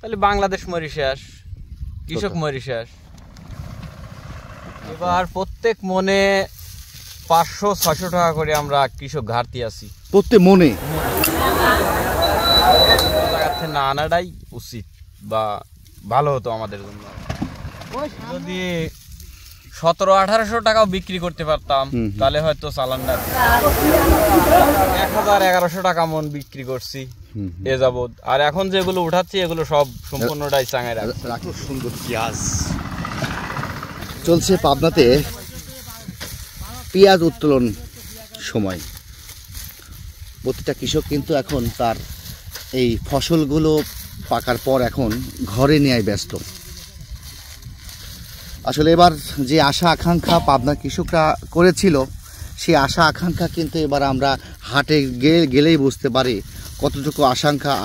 তাহলে বাংলাদেশ মরিশাস, কৃষক মরিশাস। এবার প্রত্যেক মনে 500-600 টাকা করে আমরা কৃষক ঘাটতি আছি প্রত্যেক মনে। না আনাটাই উচিত বা ভালো হতো আমাদের জন্য। যদি 1700-1800 টাকাও বিক্রি করতে পারতাম তাহলে হয়তো চালানটা 1000-1100 টাকা মন বিক্রি করছি এ যাবৎ। আর এখন যেগুলো উঠাচ্ছি এগুলো সব সম্পূর্ণটাই চাঙায় রাখছি। সুন্দর পেঁয়াজ চলছে পাবনাতে, পেঁয়াজ উত্তোলন সময়। প্রতিটা কৃষক কিন্তু এখন তার এই ফসলগুলো পাকার পর এখন ঘরে নেওয়ায় ব্যস্ত। আসলে এবার যে আশা আকাঙ্ক্ষা পাবনার কৃষকরা করেছিল, সেই আশা আকাঙ্ক্ষা কিন্তু এবার আমরা হাটে গেলেই বুঝতে পারি কতটুকু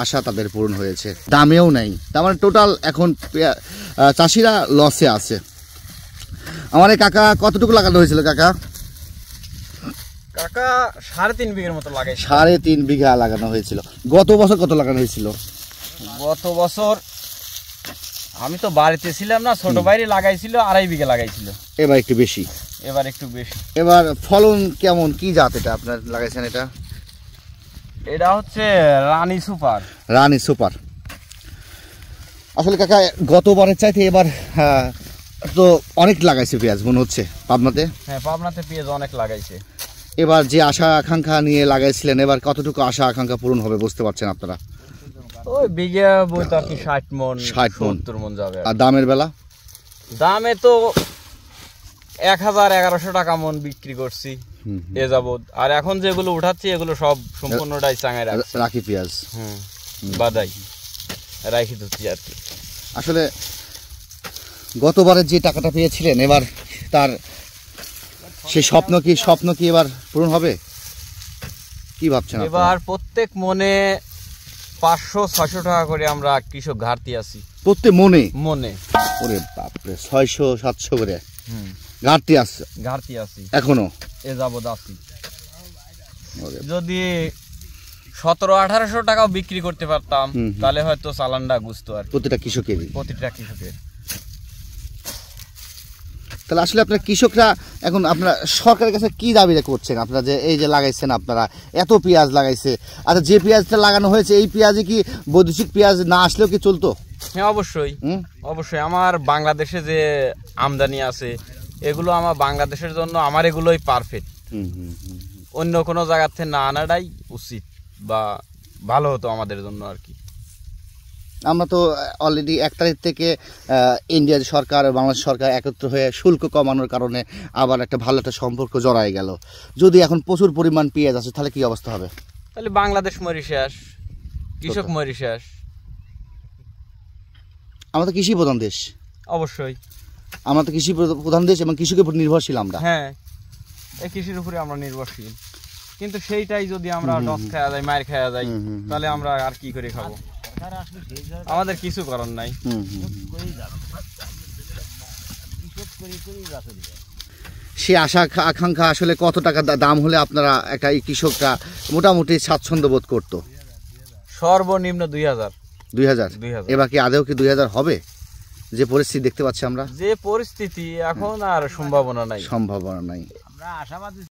আশা তাদের পূরণ হয়েছে। দামেও নেই, তার মানে টোটাল এখন চাষিরা লসে আছে। আমার এই কাকা কতটুকু লাগানো হয়েছিল কাকা? কাকা 3.5 বিঘার মতো লাগাই। 3.5 বিঘা লাগানো হয়েছিল। গত বছর কত লাগানো হয়েছিল? গত বছর আমি তো বাড়িতে ছিলাম না, ছোট ভাই লাগাইছিল 2.5 বিঘা লাগাইছিল। এবার একটু বেশি। এবার ফলন কেমন, কি জাত এটা আপনার লাগাইছেন? এটা হচ্ছে রানী সুপার। রানী সুপার। আসলে কাকা গতবারের চাইতে এবার তো অনেক লাগাইছে পেঁয়াজ মনে হচ্ছে পাবনাতে। হ্যাঁ, পাবনাতে পেঁয়াজ অনেক লাগাইছে। এবার যে আশা আকাঙ্ক্ষা নিয়ে লাগাইছিলেন, এবার কতটুকু আশা আকাঙ্ক্ষা পূরণ হবে বুঝতে পারছেন আপনারা? ওই বিঘা বইতে আর কি 60 মন 70 মন যাবে। আর দামের বেলা? দামে তো 1000-1100 টাকা মন বিক্রি করছি এ যাবৎ। আর এখন যেগুলো উঠাচ্ছি এগুলো সব সম্পূর্ণটাই চাঙায় রাখি পেঁয়াজ বাদাই রাখি দিচ্ছি আর কি। আসলে গতবারের যে টাকাটা পেয়েছিলেন, এবার তার সেই স্বপ্ন কি এবার পূরণ হবে? কি ভাবছেন? এবার প্রত্যেক মনে 500-600 টাকা করে আমরা কৃষক ঘাটতি আছি প্রত্যেক মনে। ওরে বাপরে, 600-700 করে ঘাটতি আছি এখনো এ যাবৎ আছি। যদি 1700-1800 টাকাও বিক্রি করতে পারতাম তাহলে হয়তো চালানটা গুছতো আর প্রতিটা কৃষকের। তাহলে আসলে আপনার কৃষকরা এখন আপনারা সরকারের কাছে কি দাবিটা করছেন? আপনারা যে এই যে লাগাইছেন, আপনারা এত পেঁয়াজ লাগাইছে, আচ্ছা যে পেঁয়াজটা লাগানো হয়েছে এই পেঁয়াজে কি বৈদেশিক পেঁয়াজ না আসলেও কি চলতো? হ্যাঁ, অবশ্যই। আমার বাংলাদেশে যে আমদানি আছে এগুলো আমার বাংলাদেশের জন্য আমার এগুলোই পারফেক্ট। অন্য কোনো জায়গার থেকে না আনাটাই উচিত বা ভালো হতো আমাদের জন্য আর কি। আমরা তো অলরেডি 1 তারিখ থেকে ইন্ডিয়ার সরকার আর বাংলাদেশ সরকার একত্র হয়ে শুল্ক কমানোর কারণে আবার একটা ভালো একটা সম্পর্ক জড়ায় গেল। যদি এখন প্রচুর পরিমাণ পেঁয়াজ আছে তাহলে কি অবস্থা হবে? তাহলে বাংলাদেশ মরিশাস, কৃষক মরিশাস। আমরা তো কৃষি প্রধান দেশ। অবশ্যই আমরা তো কৃষি প্রধান দেশ এবং কৃষির উপর নির্ভরশীল আমরা। হ্যাঁ, এই কৃষির উপরে আমরা নির্ভরশীল, কিন্তু সেইটাই যদি আমরা ডস খাওয়া যায়, মায়ের খাওয়া যায়, তাহলে আমরা আর কি করে খাবো? আমাদের কিছু করার নাই। সে আশা আকাঙ্ক্ষা আসলে কত টাকা দাম হলে আপনারা একটা এই কৃষকরা মোটামুটি স্বাচ্ছন্দ্য বোধ করতো? সর্বনিম্ন 2000। এবার কি আদেও কি 2000 হবে? যে পরিস্থিতি দেখতে পাচ্ছি আমরা, যে পরিস্থিতি এখন আর সম্ভাবনা নাই। আমরা আশাবাদী।